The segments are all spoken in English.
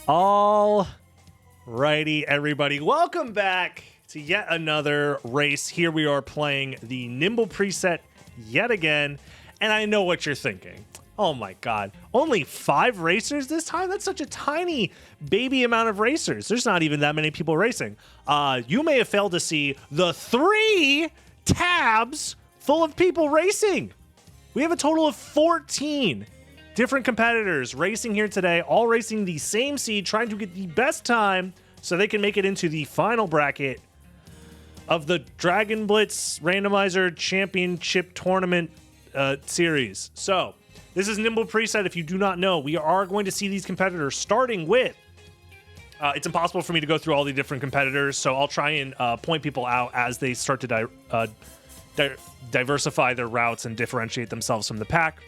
All righty, everybody. Welcome back to yet another race. Here we are playing the Nimble preset yet again. And I know what you're thinking. Oh my God, only 5 racers this time? That's such a tiny baby amount of racers. There's not even that many people racing. You may have failed to see the 3 tabs full of people racing. We have a total of 14 different competitors racing here today, all racing the same seed, trying to get the best time so they can make it into the final bracket of the Dragon Blitz Randomizer Championship Tournament series. So this is Nimble Preset. If you do not know, we are going to see these competitors starting with it's impossible for me to go through all the different competitors, so I'll try and point people out as they start to diversify their routes and differentiate themselves from the pack.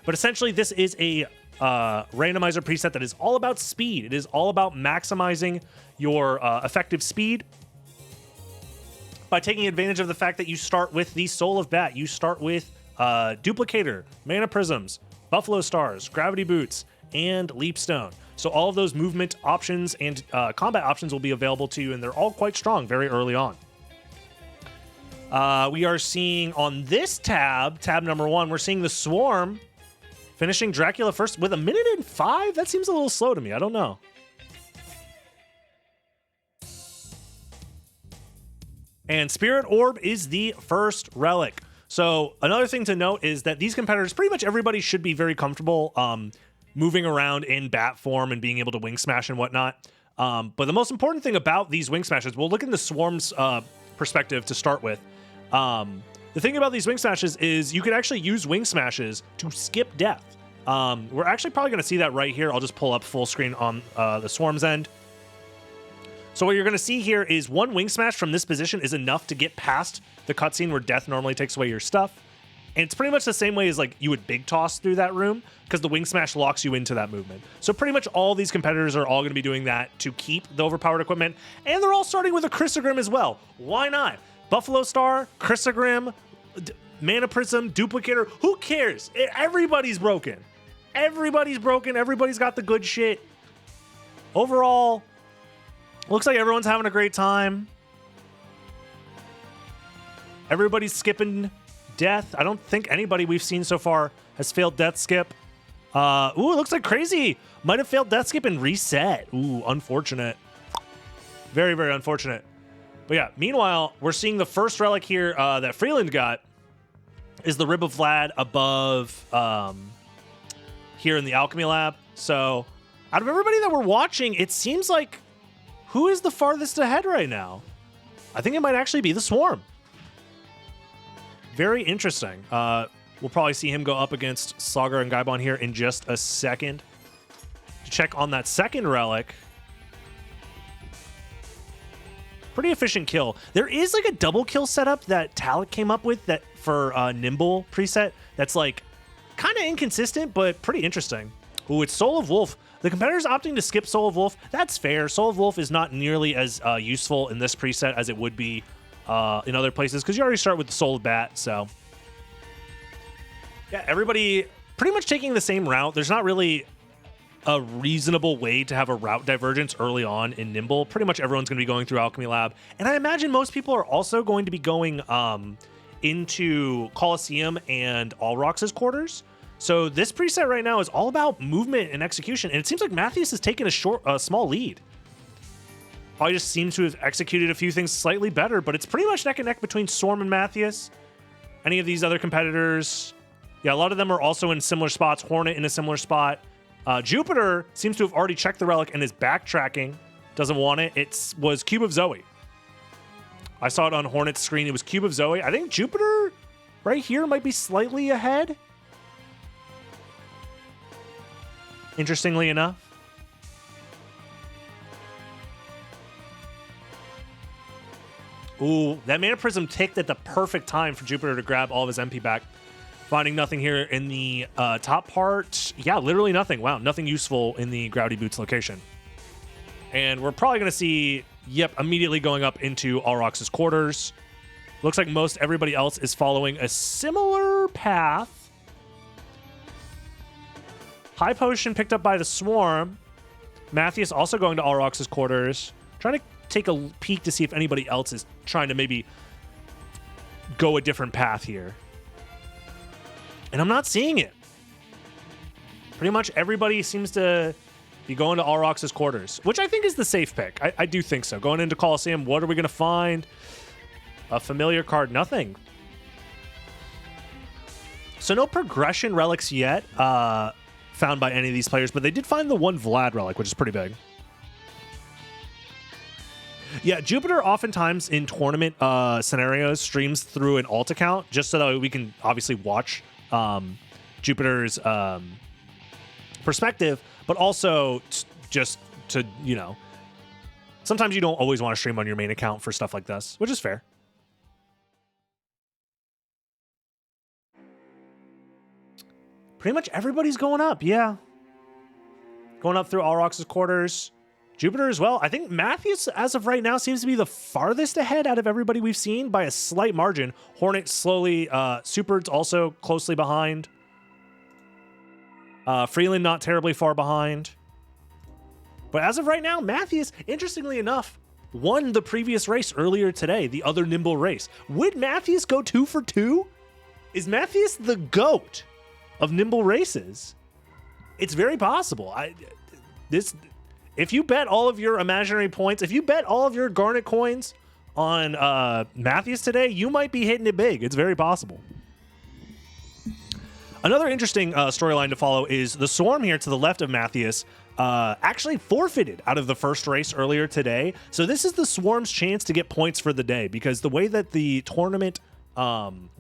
But essentially, this is a randomizer preset that is all about speed. It is all about maximizing your effective speed by taking advantage of the fact that you start with the Soul of Bat. You start with Duplicator, Mana Prisms, Buffalo Stars, Gravity Boots, and Leap Stone. So all of those movement options and combat options will be available to you, and they're all quite strong very early on. We are seeing on this tab number 1, we're seeing the Swarm finishing Dracula first with 1:05. That seems a little slow to me. I don't know. And Spirit Orb is the first relic. So another thing to note is that these competitors, pretty much everybody should be very comfortable moving around in bat form and being able to wing smash and whatnot. But the most important thing about these wing smashes, we'll look in the Swarm's perspective to start with. The thing about these wing smashes is you can actually use wing smashes to skip death. We're actually probably going to see that right here. I'll just pull up full screen on the Swarm's end. So what you're going to see here is one wing smash from this position is enough to get past the cutscene where death normally takes away your stuff. And it's pretty much the same way as like you would big toss through that room, because the wing smash locks you into that movement. So pretty much all these competitors are all going to be doing that to keep the overpowered equipment. And they're all starting with a Crissaegrim as well. Why not? Buffalo Star, Crissaegrim, Mana Prism, Duplicator. Who cares? Everybody's broken. Everybody's broken. Everybody's got the good shit. Overall, looks like everyone's having a great time. Everybody's skipping death. I don't think anybody we've seen so far has failed death skip. Ooh, it looks like Crazy might have failed death skip and reset. Ooh, unfortunate. Very, very unfortunate. But yeah, meanwhile, we're seeing the first relic here that Freeland got is the Rib of Vlad above here in the Alchemy Lab. So out of everybody that we're watching, it seems like who is the farthest ahead right now? I think it might actually be the Swarm. Very interesting. We'll probably see him go up against Sagar and Gaibon here in just a second to check on that second relic. Pretty efficient kill. There is like a double kill setup that Talik came up with that for Nimble preset that's like kind of inconsistent, but pretty interesting. Ooh, it's Soul of Wolf. The competitor's opting to skip Soul of Wolf. That's fair. Soul of Wolf is not nearly as useful in this preset as it would be in other places, because you already start with the Soul of Bat. So yeah, everybody pretty much taking the same route. There's not really a reasonable way to have a route divergence early on in Nimble. Pretty much everyone's going to be going through Alchemy Lab. And I imagine most people are also going to be going into Coliseum and Alrox's quarters. So this preset right now is all about movement and execution. And it seems like Mathias has taken a small lead. Probably just seems to have executed a few things slightly better, but it's pretty much neck and neck between Swarm and Mathias. Any of these other competitors, yeah, a lot of them are also in similar spots. Hornet in a similar spot. Jupiter seems to have already checked the relic and is backtracking. Doesn't want it. It was Cube of Zoe. I saw it on Hornet's screen. It was Cube of Zoe. I think Jupiter right here might be slightly ahead. Interestingly enough. Ooh, that Mana Prism ticked at the perfect time for Jupiter to grab all of his MP back. Finding nothing here in the top part. Yeah, literally nothing. Wow, nothing useful in the Gravity Boots location. And we're probably going to see, yep, immediately going up into Alrox's quarters. Looks like most everybody else is following a similar path. High Potion picked up by the Swarm. Matthias also going to Alrox's quarters. Trying to take a peek to see if anybody else is trying to maybe go a different path here. And I'm not seeing it. Pretty much everybody seems to be going to Alrox's quarters, which I think is the safe pick. I do think so. Going into Coliseum, what are we going to find? A familiar card, nothing. So no progression relics yet found by any of these players, but they did find the one Vlad relic, which is pretty big. Yeah, Jupiter oftentimes in tournament scenarios streams through an alt account just so that we can obviously watch Jupiter's perspective, but also just to, you know, sometimes you don't always want to stream on your main account for stuff like this, which is fair. Pretty much everybody's going up, yeah. Going up through Alrox's quarters. Jupiter as well. I think Matthias, as of right now, seems to be the farthest ahead out of everybody we've seen by a slight margin. Hornet slowly, Super's also closely behind. Freeland not terribly far behind. But as of right now, Matthias, interestingly enough, won the previous race earlier today, the other Nimble race. Would Matthias go 2 for 2? Is Matthias the GOAT of Nimble races? It's very possible. If you bet all of your imaginary points, if you bet all of your Garnet coins on Matthias today, you might be hitting it big. It's very possible. Another interesting storyline to follow is the Swarm here to the left of Matthias actually forfeited out of the first race earlier today. So this is the Swarm's chance to get points for the day, because the way that the tournament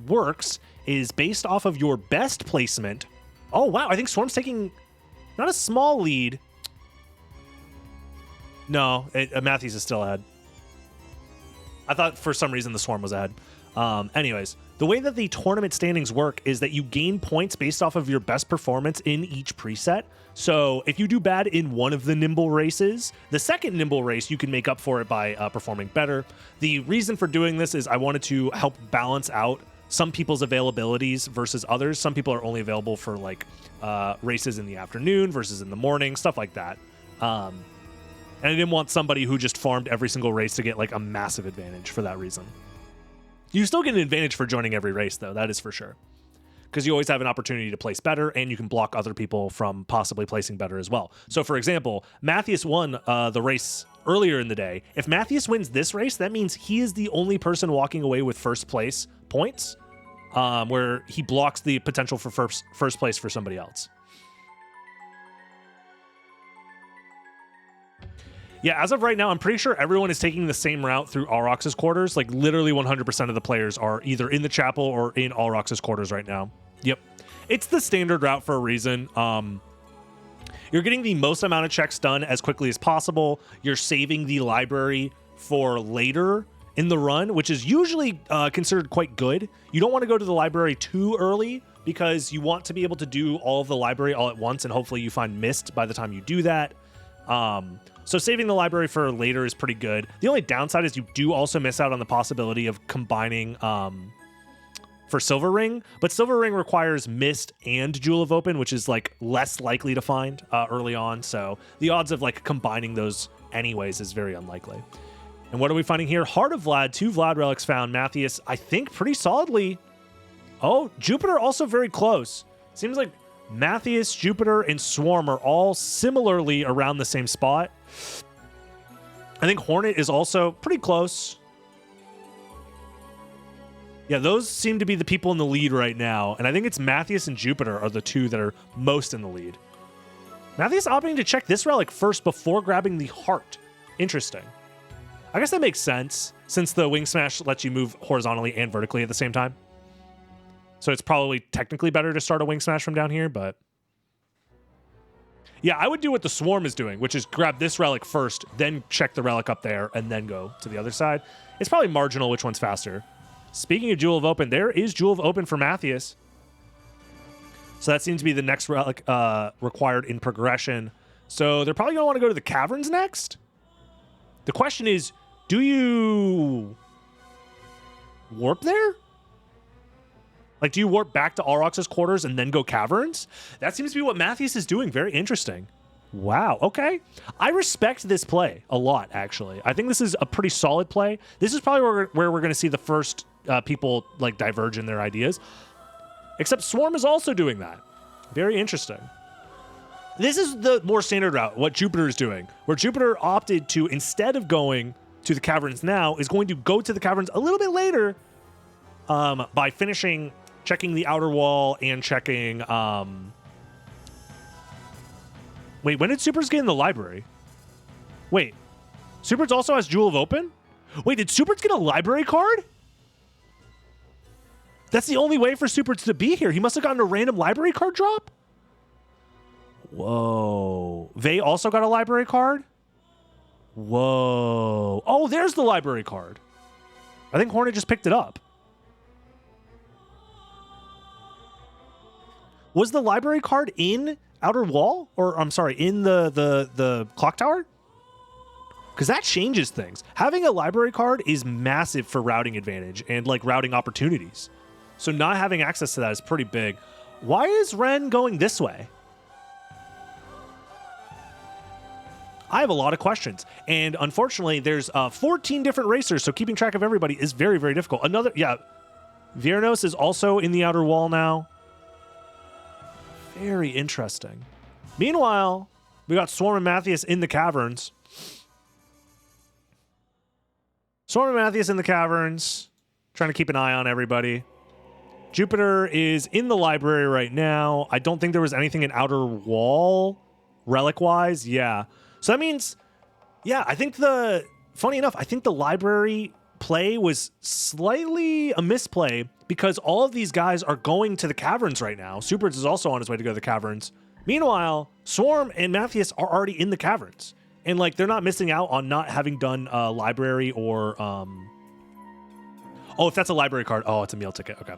works is based off of your best placement. Oh, wow. I think Swarm's taking not a small lead. No, Matthias is still ahead. I thought for some reason the Swarm was ahead. Anyways, the way that the tournament standings work is that you gain points based off of your best performance in each preset. So if you do bad in one of the Nimble races, the second Nimble race, you can make up for it by performing better. The reason for doing this is I wanted to help balance out some people's availabilities versus others. Some people are only available for like races in the afternoon versus in the morning, stuff like that. And I didn't want somebody who just farmed every single race to get like a massive advantage for that reason. You still get an advantage for joining every race, though. That is for sure. Because you always have an opportunity to place better, and you can block other people from possibly placing better as well. So, for example, Matthias won the race earlier in the day. If Matthias wins this race, that means he is the only person walking away with first place points, where he blocks the potential for first place for somebody else. Yeah, as of right now, I'm pretty sure everyone is taking the same route through Alrox's quarters. Like, literally 100% of the players are either in the chapel or in Alrox's quarters right now. Yep. It's the standard route for a reason. You're getting the most amount of checks done as quickly as possible. You're saving the library for later in the run, which is usually considered quite good. You don't want to go to the library too early because you want to be able to do all of the library all at once, and hopefully you find mist by the time you do that. So saving the library for later is pretty good. The only downside is you do also miss out on the possibility of combining for Silver Ring, but Silver Ring requires Mist and Jewel of Open, which is like less likely to find early on. So the odds of like combining those anyways is very unlikely. And what are we finding here? Heart of Vlad, 2 Vlad relics found. Matthias, I think pretty solidly. Oh, Jupiter also very close. Seems like Matthias, Jupiter, and Swarm are all similarly around the same spot. I think Hornet is also pretty close. Yeah, those seem to be the people in the lead right now. And I think it's Matthias and Jupiter are the 2 that are most in the lead. Matthias opting to check this relic first before grabbing the heart. Interesting. I guess that makes sense, since the Wing Smash lets you move horizontally and vertically at the same time. So it's probably technically better to start a Wing Smash from down here, but... yeah, I would do what the Swarm is doing, which is grab this relic first, then check the relic up there, and then go to the other side. It's probably marginal which one's faster. Speaking of Jewel of Open, there is Jewel of Open for Matthias. So that seems to be the next relic required in progression. So they're probably going to want to go to the Caverns next. The question is, do you warp there? Like, do you warp back to Alrox's quarters and then go Caverns? That seems to be what Matthias is doing. Very interesting. Wow. Okay. I respect this play a lot, actually. I think this is a pretty solid play. This is probably where we're going to see the first people like diverge in their ideas. Except Swarm is also doing that. Very interesting. This is the more standard route, what Jupiter is doing, where Jupiter opted to, instead of going to the Caverns now, is going to go to the Caverns a little bit later by checking the outer wall and checking... Wait, when did Supers get in the library? Wait, Supers also has Jewel of Open? Wait, did Supers get a library card? That's the only way for Supers to be here. He must have gotten a random library card drop? Whoa. They also got a library card? Whoa. Oh, there's the library card. I think Hornet just picked it up. Was the library card in Outer Wall? Or, I'm sorry, in the clock tower? Because that changes things. Having a library card is massive for routing advantage and, like, routing opportunities. So not having access to that is pretty big. Why is Ren going this way? I have a lot of questions. And unfortunately, there's 14 different racers, so keeping track of everybody is very, very difficult. Viernos is also in the Outer Wall now. Very interesting. Meanwhile, we got Swarm and Matthias in the Caverns. Swarm and Matthias in the Caverns, trying to keep an eye on everybody. Jupiter is in the library right now. I don't think there was anything in Outer Wall, relic-wise. Yeah. So that means, yeah, I think funny enough, I think the library play was slightly a misplay because all of these guys are going to the Caverns right now. Supers is also on his way to go to the Caverns. Meanwhile, Swarm and Matthias are already in the Caverns. And, like, they're not missing out on not having done library or... Oh, if that's a library card. Oh, it's a meal ticket. Okay.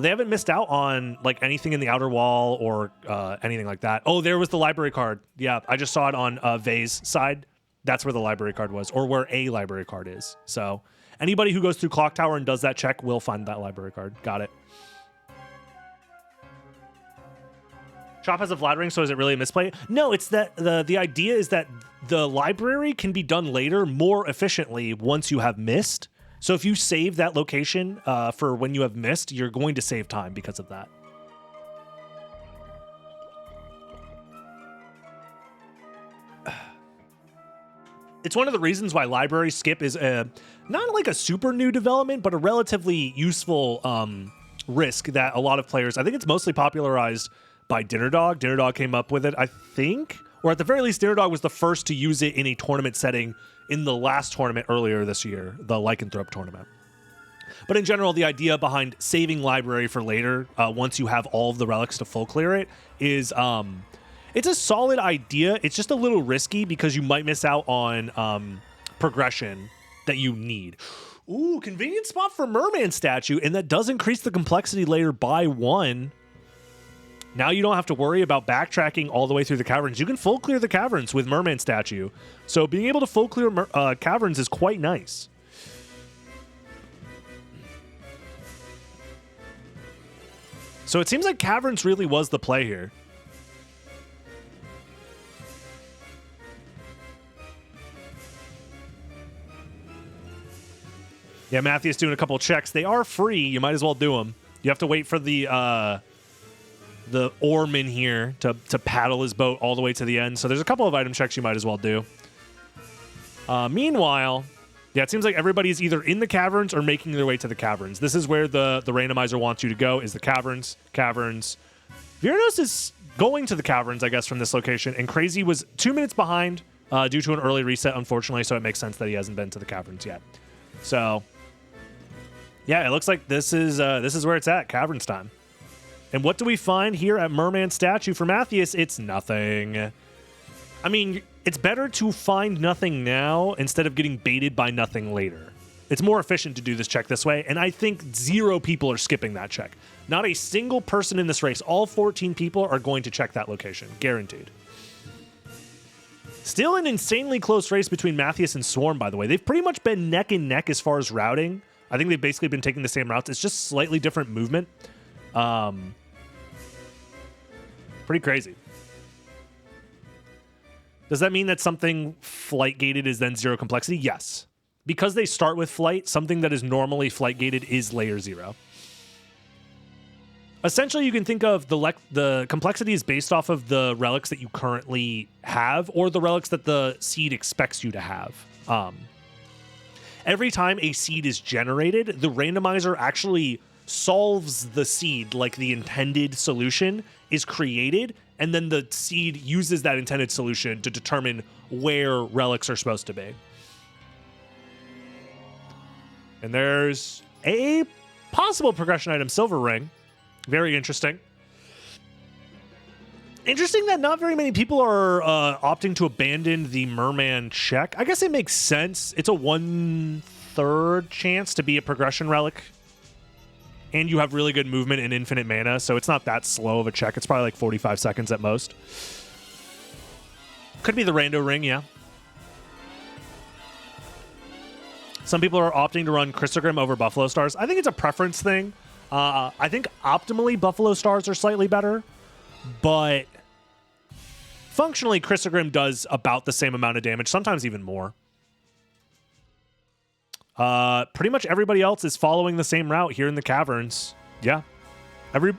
They haven't missed out on, like, anything in the Outer Wall or anything like that. Oh, there was the library card. Yeah, I just saw it on Vay's side. That's where the library card was, or where a library card is. So anybody who goes through Clock Tower and does that check will find that library card. Got it. Shop has a flattering, so is it really a misplay? No, it's that the idea is that the library can be done later more efficiently once you have missed. So if you save that location for when you have missed, you're going to save time because of that. It's one of the reasons why library skip is not like a super new development, but a relatively useful risk that a lot of players, I think it's mostly popularized by Dinner Dog. Dinner Dog came up with it, I think, or at the very least, Dinner Dog was the first to use it in a tournament setting in the last tournament earlier this year, the Lycanthrope tournament. But in general, the idea behind saving library for later, once you have all of the relics to full clear it, is it's a solid idea. It's just a little risky because you might miss out on progression that you need. Ooh, convenient spot for Merman statue, and that does increase the complexity layer by 1. Now you don't have to worry about backtracking all the way through the Caverns. You can full clear the Caverns with Merman statue. So being able to full clear Caverns is quite nice. So it seems like Caverns really was the play here. Yeah, Matthew's doing a couple checks. They are free. You might as well do them. You have to wait for the oarman here to paddle his boat all the way to the end. So there's a couple of item checks you might as well do. Meanwhile, yeah, it seems like everybody's either in the Caverns or making their way to the Caverns. This is where the randomizer wants you to go, is the Caverns. Viernos is going to the Caverns, I guess, from this location. And Crazy was 2 minutes behind due to an early reset, unfortunately. So it makes sense that he hasn't been to the Caverns yet. So, yeah, it looks like this is where it's at, Caverns time. And what do we find here at Merman statue for Matthias? It's nothing. I mean, it's better to find nothing now instead of getting baited by nothing later. It's more efficient to do this check this way, and I think 0 people are skipping that check. Not a single person in this race. All 14 people are going to check that location. Guaranteed. Still an insanely close race between Matthias and Swarm, by the way. They've pretty much been neck and neck as far as routing. I think they've basically been taking the same routes. It's just slightly different movement. Pretty crazy. Does that mean that something flight gated is then 0 complexity? Yes. Because they start with flight, something that is normally flight gated is layer 0. Essentially, you can think of the complexity is based off of the relics that you currently have or the relics that the seed expects you to have. Every time a seed is generated, the randomizer actually solves the seed, like the intended solution is created, and then the seed uses that intended solution to determine where relics are supposed to be. And there's a possible progression item, Silver Ring. Very interesting. Interesting that not very many people are opting to abandon the Merman check. I guess it makes sense. It's a 1/3 chance to be a progression relic. And you have really good movement and infinite mana, so it's not that slow of a check. It's probably like 45 seconds at most. Could be the Rando Ring, yeah. Some people are opting to run Crissaegrim over Buffalo Stars. I think it's a preference thing. I think optimally Buffalo Stars are slightly better, but functionally Crissaegrim does about the same amount of damage, sometimes even more. Pretty much everybody else is following the same route here in the Caverns. Yeah.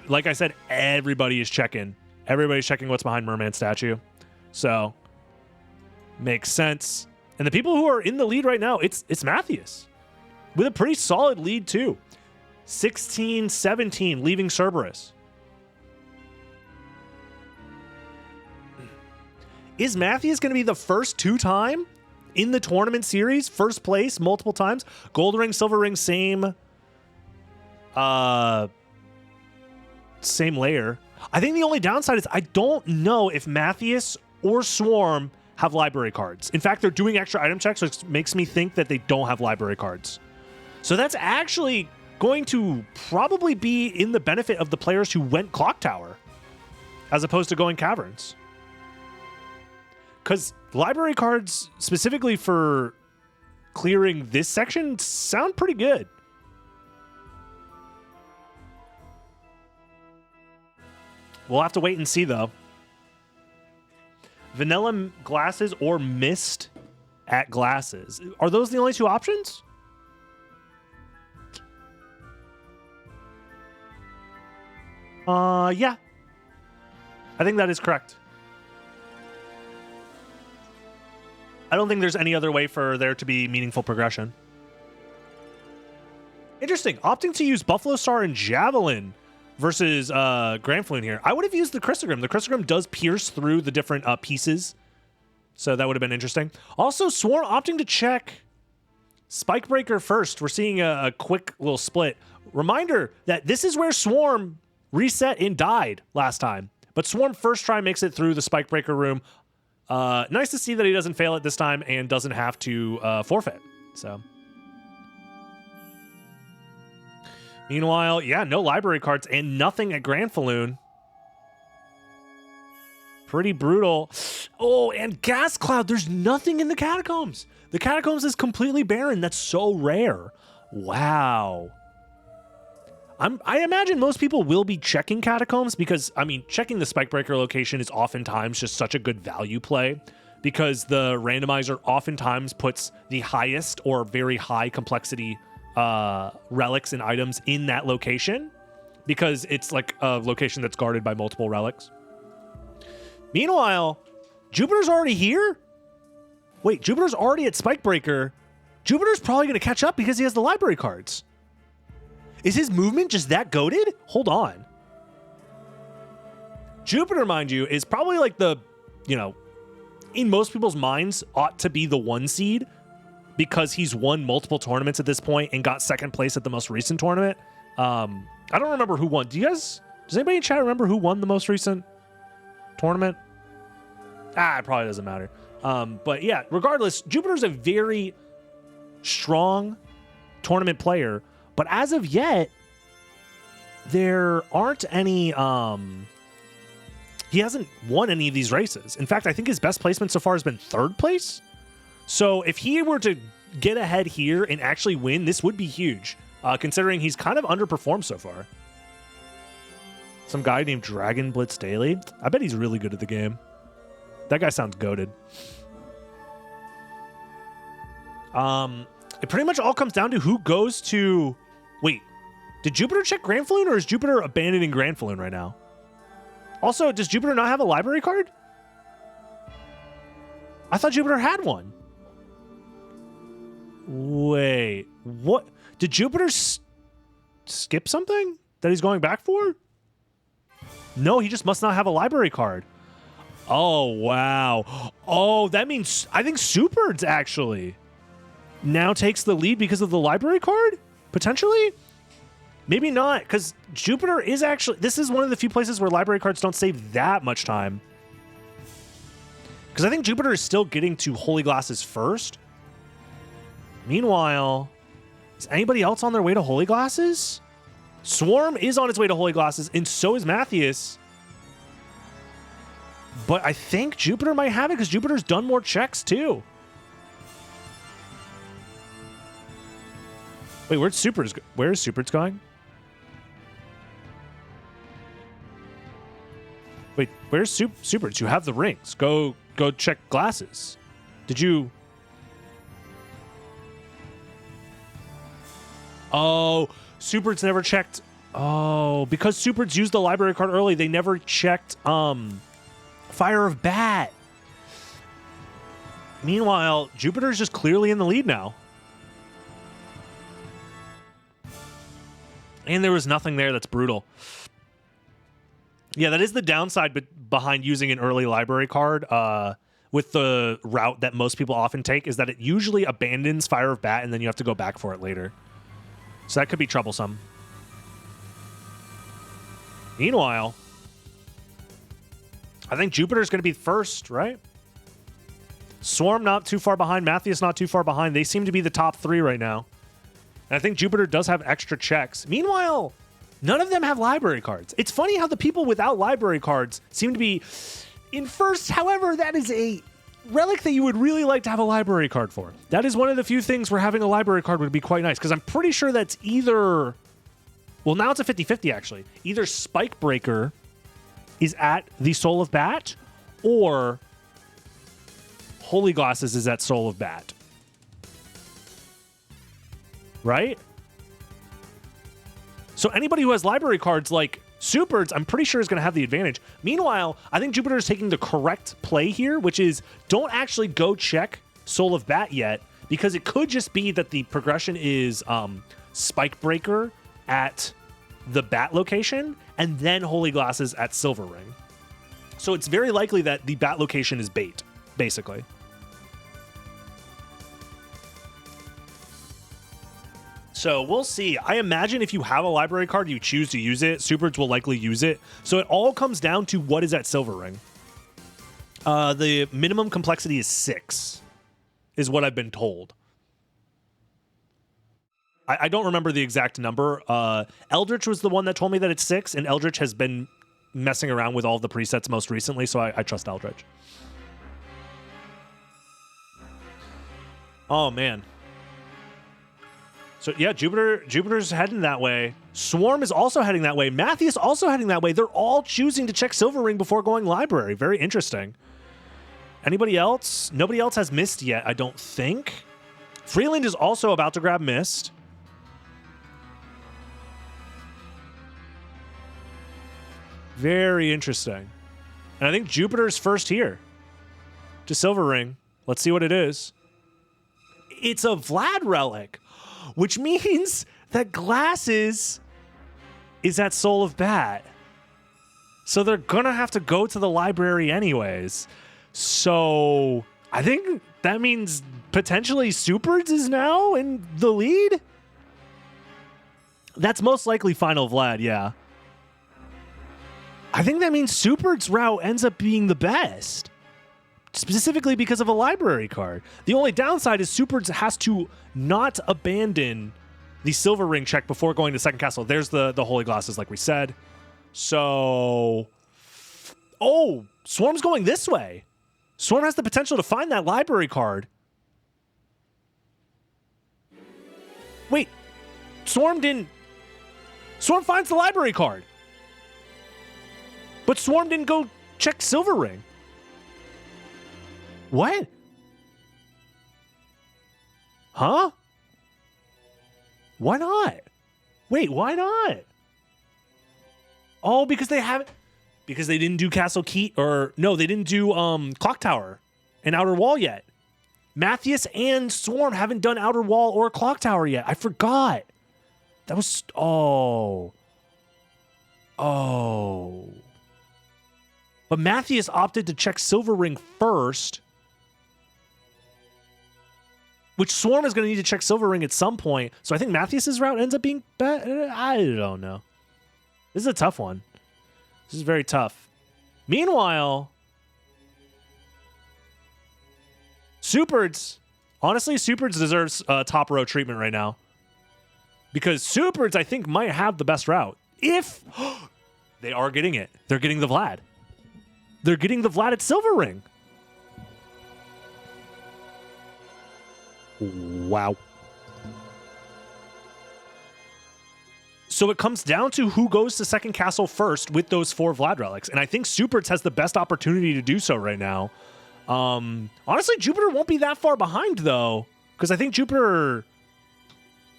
Like I said, everybody is checking. Everybody's checking what's behind Merman statue. So, makes sense. And the people who are in the lead right now, it's Mathias. With a pretty solid lead, too. 16-17, leaving Cerberus. Is Mathias going to be the first 2-time in the tournament series? First place multiple times? Gold ring, silver ring, same layer. I think the only downside is I don't know if Mathias or Swarm have library cards. In fact, they're doing extra item checks, which makes me think that they don't have library cards. So that's actually going to probably be in the benefit of the players who went Clock Tower as opposed to going Caverns. Because library cards, specifically for clearing this section, sound pretty good. We'll have to wait and see, though. Vanilla glasses or mist at glasses. Are those the only 2 options? Yeah. I think that is correct. I don't think there's any other way for there to be meaningful progression. Interesting. Opting to use Buffalo Star and Javelin versus Granfloon here. I would have used the Crissaegrim. The Crissaegrim does pierce through the different pieces. So that would have been interesting. Also, Swarm opting to check Spikebreaker first. We're seeing a quick little split. Reminder that this is where Swarm reset and died last time. But Swarm first try makes it through the Spikebreaker room. Nice to see that he doesn't fail it this time and doesn't have to forfeit. So, meanwhile, yeah, no library cards and nothing at Granfloon. Pretty brutal. Oh, and Gas Cloud. There's nothing in the Catacombs. The Catacombs is completely barren. That's so rare. Wow. I imagine most people will be checking Catacombs because, I mean, checking the Spikebreaker location is oftentimes just such a good value play because the randomizer oftentimes puts the highest or very high complexity relics and items in that location because it's like a location that's guarded by multiple relics. Meanwhile, Jupiter's already here? Wait, Jupiter's already at Spikebreaker. Jupiter's probably going to catch up because he has the library cards. Is his movement just that goated? Hold on. Jupiter, mind you, is probably like the, in most people's minds, ought to be the 1 seed because he's won multiple tournaments at this point and got 2nd place at the most recent tournament. I don't remember who won. Does anybody in chat remember who won the most recent tournament? It probably doesn't matter. But yeah, regardless, Jupiter's a very strong tournament player. But as of yet, there aren't any, he hasn't won any of these races. In fact, I think his best placement so far has been 3rd place. So if he were to get ahead here and actually win, this would be huge, considering he's kind of underperformed so far. Some guy named Dragon Blitz Daily. I bet he's really good at the game. That guy sounds goated. It pretty much all comes down to who goes to... Wait, did Jupiter check Granfaloon, or is Jupiter abandoning Granfaloon right now? Also, does Jupiter not have a library card? I thought Jupiter had one. Wait, what? Did Jupiter skip something that he's going back for? No, he just must not have a library card. Oh, wow. Oh, that means I think Superds actually now takes the lead because of the library card? Potentially? Maybe not, because Jupiter is actually... This is one of the few places where library cards don't save that much time. Because I think Jupiter is still getting to Holy Glasses first. Meanwhile, is anybody else on their way to Holy Glasses? Swarm is on its way to Holy Glasses, and so is Matthias. But I think Jupiter might have it because Jupiter's done more checks too. Wait, where's Superds? Where is Superds going? Wait, where's Superds? You have the rings. Go check glasses. Did you? Oh, Superds never checked. Oh, because Superds used the library card early, they never checked Fire of Bat. Meanwhile, Jupiter's just clearly in the lead now. And there was nothing there that's brutal. Yeah, that is the downside behind using an early library card with the route that most people often take, is that it usually abandons Fire of Bat and then you have to go back for it later. So that could be troublesome. Meanwhile, I think Jupiter's going to be first, right? Swarm not too far behind. Matthias not too far behind. They seem to be the top three right now. And I think Jupiter does have extra checks. Meanwhile, none of them have library cards. It's funny how the people without library cards seem to be in first. However, that is a relic that you would really like to have a library card for. That is one of the few things where having a library card would be quite nice, because I'm pretty sure that's either... Well, now it's a 50-50, actually. Either Spike Breaker is at the Soul of Bat, or Holy Glasses is at Soul of Bat. Right? So anybody who has library cards like Superds, I'm pretty sure is going to have the advantage. Meanwhile, I think Jupiter is taking the correct play here, which is don't actually go check Soul of Bat yet, because it could just be that the progression is Spike Breaker at the Bat location and then Holy Glasses at Silver Ring. So it's very likely that the Bat location is bait, basically. So we'll see. I imagine if you have a library card, you choose to use it, Superds will likely use it. So it all comes down to what is at Silver Ring. The minimum complexity is 6, is what I've been told. I don't remember the exact number. Eldritch was the one that told me that it's 6, and Eldritch has been messing around with all of the presets most recently, so I trust Eldritch. Oh, man. So, yeah, Jupiter's heading that way. Swarm is also heading that way. Matthias also heading that way. They're all choosing to check Silver Ring before going library. Very interesting. Anybody else? Nobody else has Mist yet, I don't think. Freeland is also about to grab Mist. Very interesting. And I think Jupiter's first here to Silver Ring. Let's see what it is. It's a Vlad relic, which means that Glasses is at Soul of Bat. So they're going to have to go to the library anyways. So I think that means potentially Superds is now in the lead. That's most likely Final Vlad, yeah. I think that means Superds' route ends up being the best, specifically because of a library card. The only downside is Superds has to not abandon the Silver Ring check before going to second castle. There's the Holy Glasses, like we said. So, oh, Swarm's going this way. Swarm has the potential to find that library card. Wait, Swarm finds the library card. But Swarm didn't go check Silver Ring. What? Huh? Why not? Wait, why not? Oh, because they haven't... Because they didn't do Castle Key... Or, no, they didn't do Clock Tower and Outer Wall yet. Matthias and Swarm haven't done Outer Wall or Clock Tower yet. I forgot. That was... Oh. Oh. But Matthias opted to check Silver Ring first... Which Swarm is going to need to check Silver Ring at some point. So I think Matthias's route ends up being better. I don't know. This is a tough one. This is very tough. Meanwhile, Superds. Honestly, Superds deserves top row treatment right now. Because Superds, I think, might have the best route. If they are getting it. They're getting the Vlad. They're getting the Vlad at Silver Ring. Wow. So it comes down to who goes to second castle first with those 4 Vlad relics. And I think Superts has the best opportunity to do so right now. Honestly, Jupiter won't be that far behind, though. Because I think Jupiter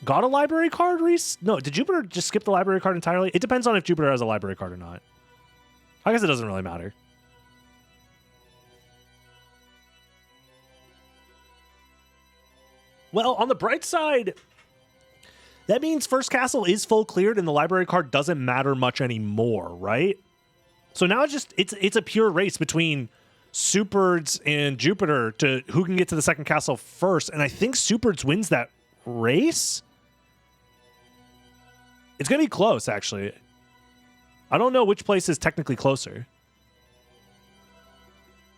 got a library card, Reese? No, did Jupiter just skip the library card entirely? It depends on if Jupiter has a library card or not. I guess it doesn't really matter. Well, on the bright side, that means first castle is full cleared and the library card doesn't matter much anymore, right? So now it's a pure race between Superds and Jupiter to who can get to the second castle first, and I think Superds wins that race. It's going to be close, actually. I don't know which place is technically closer.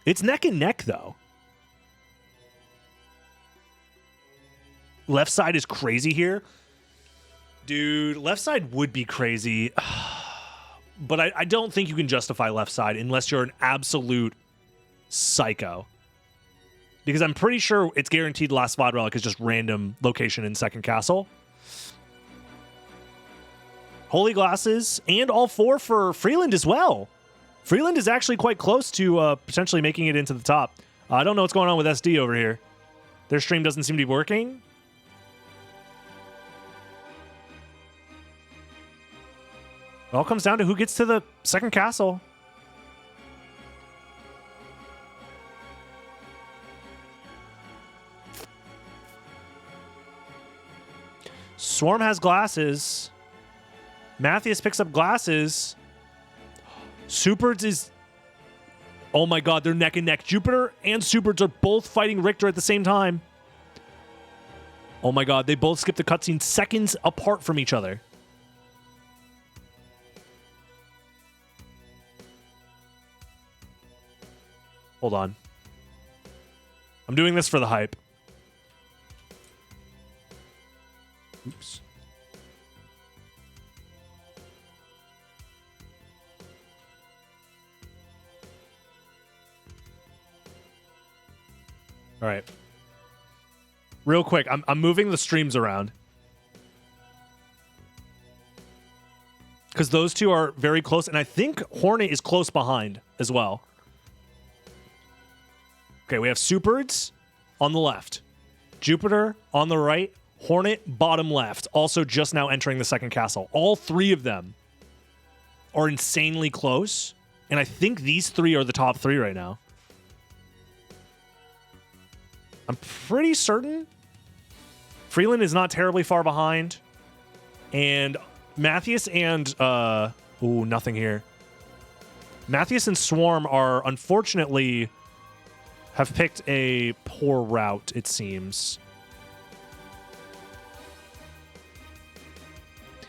It's neck and neck, though. Left side is crazy here. Dude, left side would be crazy. But I don't think you can justify left side unless you're an absolute psycho. Because I'm pretty sure it's guaranteed the last Vlad relic is just random location in second castle. Holy Glasses and all 4 for Freeland as well. Freeland is actually quite close to potentially making it into the top. I don't know what's going on with SD over here. Their stream doesn't seem to be working. It all comes down to who gets to the second castle. Swarm has glasses. Matthias picks up glasses. Superds is... Oh my god, they're neck and neck. Jupiter and Superds are both fighting Richter at the same time. Oh my god, they both skip the cutscene seconds apart from each other. Hold on. I'm doing this for the hype. Oops. All right. Real quick, I'm moving the streams around. Because those two are very close, and I think Hornet is close behind as well. Okay, we have Superds on the left. Jupiter on the right. Hornet bottom left. Also just now entering the second castle. All 3 of them are insanely close. And I think these 3 are the top 3 right now. I'm pretty certain Freeland is not terribly far behind. And Matthias and... ooh, nothing here. Matthias and Swarm are unfortunately... have picked a poor route, it seems.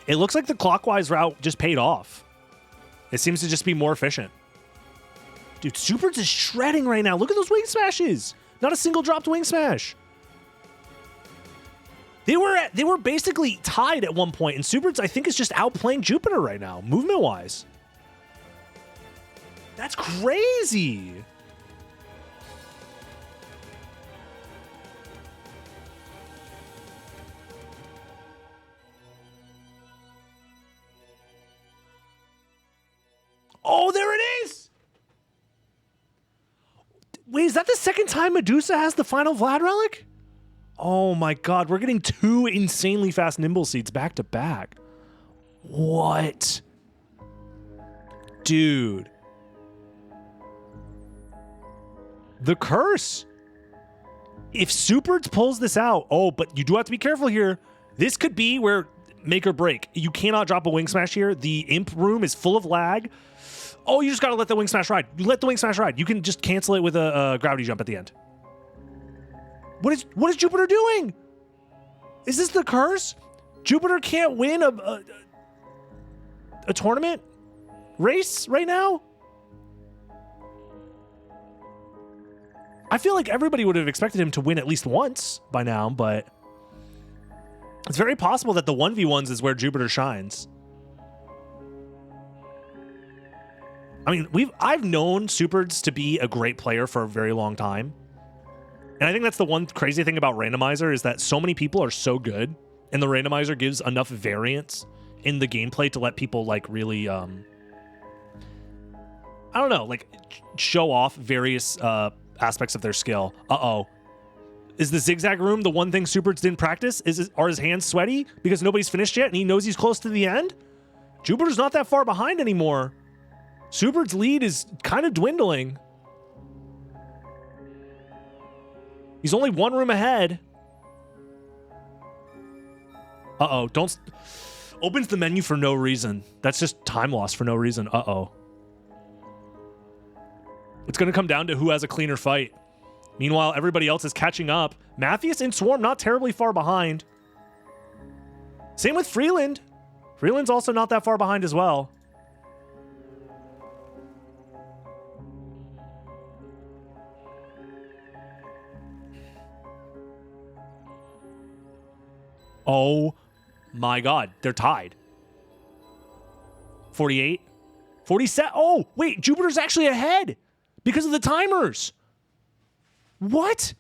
It looks like the clockwise route just paid off. It seems to just be more efficient. Dude, Superds is shredding right now. Look at those wing smashes. Not a single dropped wing smash. They were basically tied at one point, and Superds, I think, is just outplaying Jupiter right now, movement-wise. That's crazy. Oh, there it is! Wait, is that the second time Medusa has the final Vlad relic? Oh my god, we're getting 2 insanely fast Nimble Seeds back to back. What? Dude. The curse. If Superds pulls this out, oh, but you do have to be careful here. This could be where make or break. You cannot drop a Wing Smash here. The Imp room is full of lag. Oh, you just got to let the Wing Smash ride. You let the Wing Smash ride. You can just cancel it with a gravity jump at the end. What is Jupiter doing? Is this the curse? Jupiter can't win a tournament race right now? I feel like everybody would have expected him to win at least once by now, but it's very possible that the 1v1s is where Jupiter shines. I mean, I've known Superds to be a great player for a very long time. And I think that's the one crazy thing about Randomizer is that so many people are so good, and the Randomizer gives enough variance in the gameplay to let people like really, I don't know, like show off various aspects of their skill. Uh-oh. Is the zigzag room the one thing Superds didn't practice? Are his hands sweaty because nobody's finished yet and he knows he's close to the end? Jupiter's not that far behind anymore. Superds' lead is kind of dwindling. He's only 1 room ahead. Uh-oh. Don't... Opens the menu for no reason. That's just time loss for no reason. Uh-oh. It's going to come down to who has a cleaner fight. Meanwhile, everybody else is catching up. Mathias and Swarm not terribly far behind. Same with Freeland. Freeland's also not that far behind as well. Oh my god, they're tied. 48? 47? Oh, wait, Jupiter's actually ahead because of the timers. What?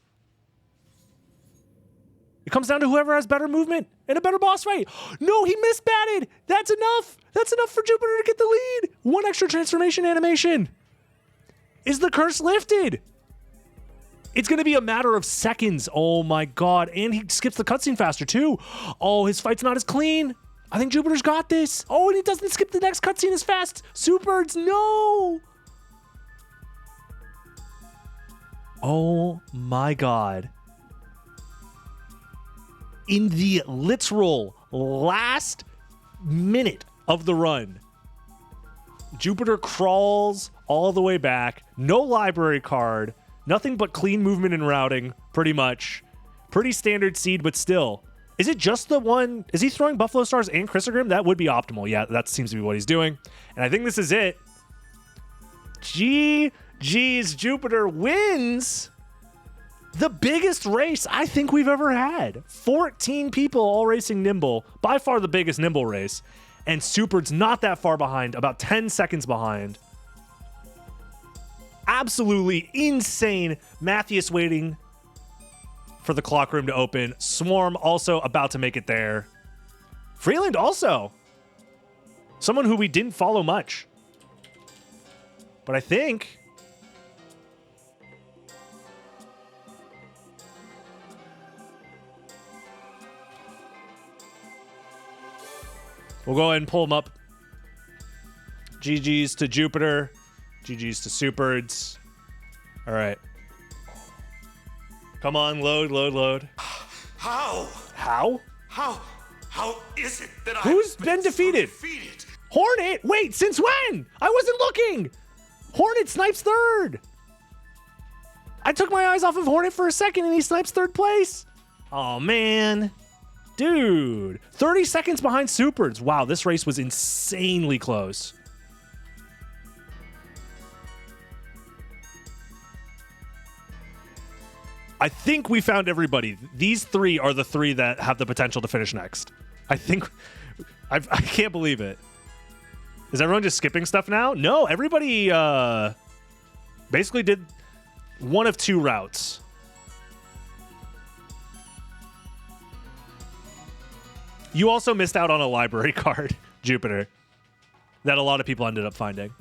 It comes down to whoever has better movement and a better boss fight. No, he misbatted. That's enough. That's enough for Jupiter to get the lead. 1 extra transformation animation. Is the curse lifted? It's going to be a matter of seconds. Oh my god. And he skips the cutscene faster too. Oh, his fight's not as clean. I think Jupiter's got this. Oh, and he doesn't skip the next cutscene as fast. Superds, no. Oh my god. In the literal last minute of the run, Jupiter crawls all the way back. No library card. Nothing but clean movement and routing, pretty much. Pretty standard seed, but still. Is it just the one? Is he throwing Buffalo Stars and Crissaegrim? That would be optimal. Yeah, that seems to be what he's doing. And I think this is it. GG's, Jupiter wins the biggest race I think we've ever had. 14 people all racing Nimble. By far the biggest Nimble race. And Superds not that far behind, about 10 seconds behind. Absolutely insane. Mathias waiting for the clock room to open. Swarm also about to make it there. Freeland also. Someone who we didn't follow much. But I think... we'll go ahead and pull him up. GG's to Jupiter. GG's to Superds. All right. Come on, load, load, load. How? How? How is it that Who's been defeated? Hornet? Wait, since when? I wasn't looking. Hornet snipes third. I took my eyes off of Hornet for a second and he snipes third place. Oh, man. Dude. 30 seconds behind Superds. Wow, this race was insanely close. I think we found everybody. These 3 are the 3 that have the potential to finish next. I think... I can't believe it. Is everyone just skipping stuff now? No, everybody basically did one of 2 routes. You also missed out on a library card, Jupiter, that a lot of people ended up finding.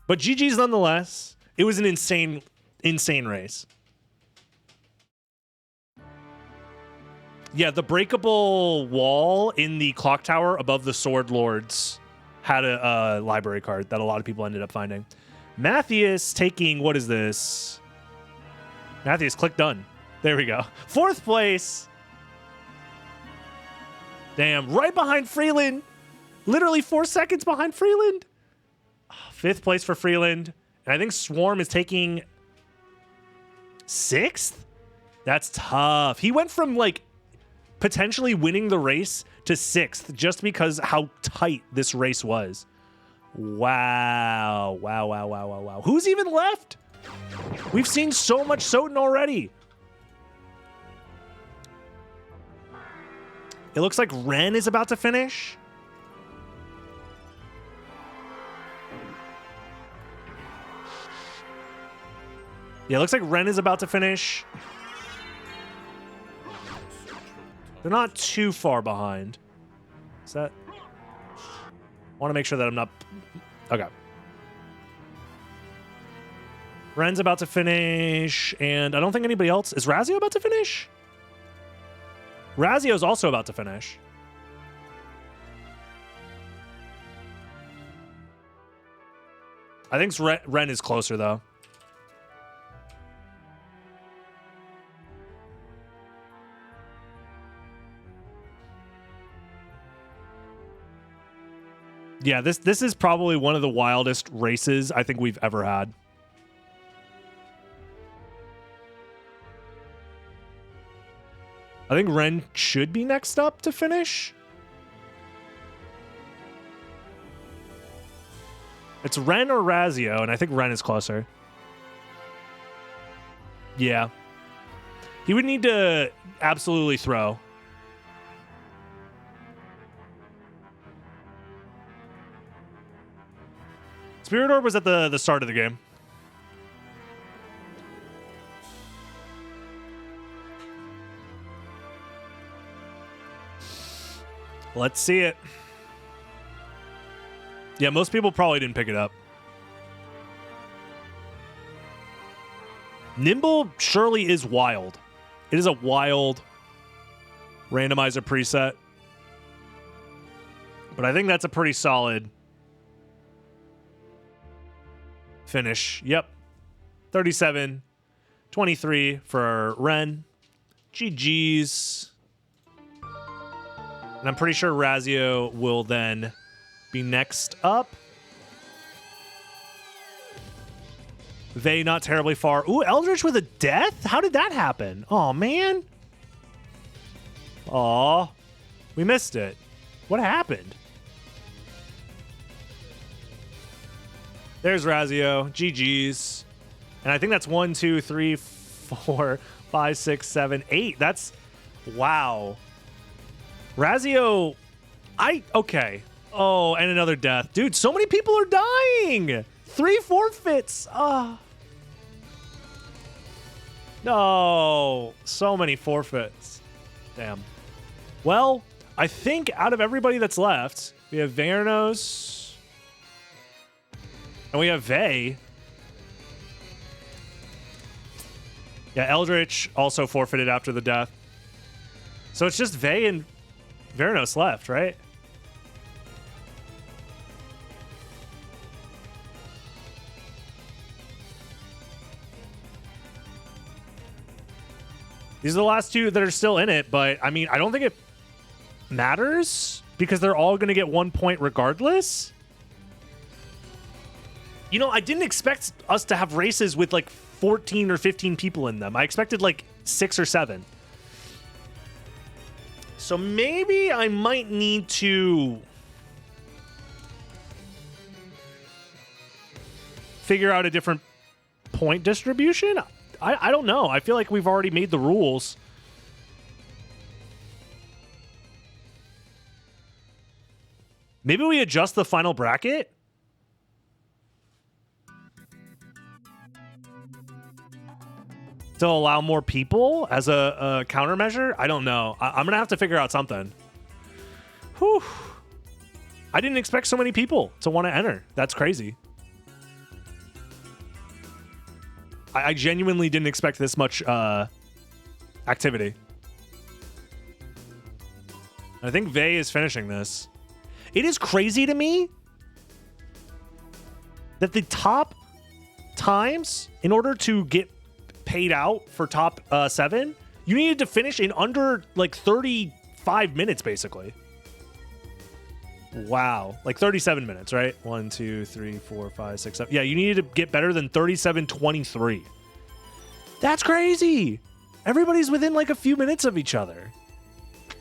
But GG's nonetheless. It was an insane race. Yeah, the breakable wall in the clock tower above the Sword Lords had a library card that a lot of people ended up finding. Matthias taking, what is this? Matthias, click done. There we go. 4th place. Damn, right behind Freeland. Literally 4 seconds behind Freeland. 5th place for Freeland. And I think Swarm is taking 6th? That's tough. He went from like potentially winning the race to 6th just because how tight this race was. Wow. Wow, wow, wow, wow, wow. Who's even left? We've seen so much SotN already. It looks like Ren is about to finish. Yeah, it looks like Ren is about to finish. They're not too far behind. Is that... I want to make sure that I'm not... Okay. Ren's about to finish, and I don't think anybody else... Is Razio about to finish? Razio's also about to finish. I think Ren is closer, though. Yeah, this is probably one of the wildest races I think we've ever had. I think Ren should be next up to finish. It's Ren or Razio, and I think Ren is closer. Yeah. He would need to absolutely throw. Spirit Orb was at the start of the game. Let's see it. Yeah, most people probably didn't pick it up. Nimble surely is wild. It is a wild randomizer preset. But I think that's a pretty solid finish. Yep. 37-23 for Ren. GG's. And I'm pretty sure Razio will then be next up. They not terribly far. Ooh, Eldritch with a death? How did that happen? Oh, man. Aw. We missed it. What happened? There's Razio. GG's. And I think that's 1, 2, 3, 4, 5, 6, 7, 8. That's... Wow. Razio... Okay. Oh, and another death. Dude, so many people are dying! 3 forfeits. Ah. No. So many forfeits. Damn. Well, I think out of everybody that's left, we have Vernos... And we have Vey. Yeah, Eldritch also forfeited after the death. So it's just Vey and Vernos left, right? These are the last two that are still in it, but I mean, I don't think it matters because they're all going to get 1 point regardless. You know, I didn't expect us to have races with like 14 or 15 people in them. I expected like 6 or 7. So maybe I might need to figure out a different point distribution. I don't know. I feel like we've already made the rules. Maybe we adjust the final bracket? To allow more people as a countermeasure? I don't know. I'm going to have to figure out something. Whew. I didn't expect so many people to want to enter. That's crazy. I genuinely didn't expect this much activity. I think Vey is finishing this. It is crazy to me that the top times, in order to get paid out for top 7, you needed to finish in under like 35 minutes, basically. Wow. Like 37 minutes, right? 1, 2, 3, 4, 5, 6, 7. Yeah, you needed to get better than 37:23. That's crazy. Everybody's within like a few minutes of each other.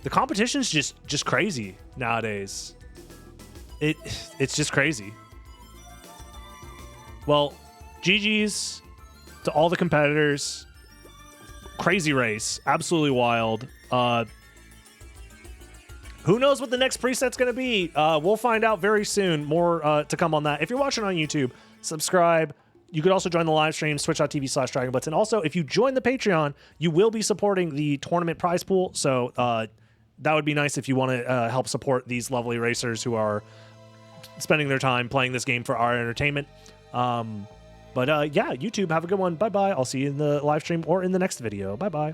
The competition's just crazy nowadays. It's just crazy. Well, GG's to all the competitors. Crazy race. Absolutely wild. Who knows what the next preset's going to be? We'll find out very soon. More to come on that. If you're watching on YouTube, subscribe. You could also join the live stream, twitch.tv/DragonBlitz. And also, if you join the Patreon, you will be supporting the tournament prize pool. So that would be nice if you want to help support these lovely racers who are spending their time playing this game for our entertainment. Yeah, YouTube, have a good one. Bye-bye. I'll see you in the live stream or in the next video. Bye-bye.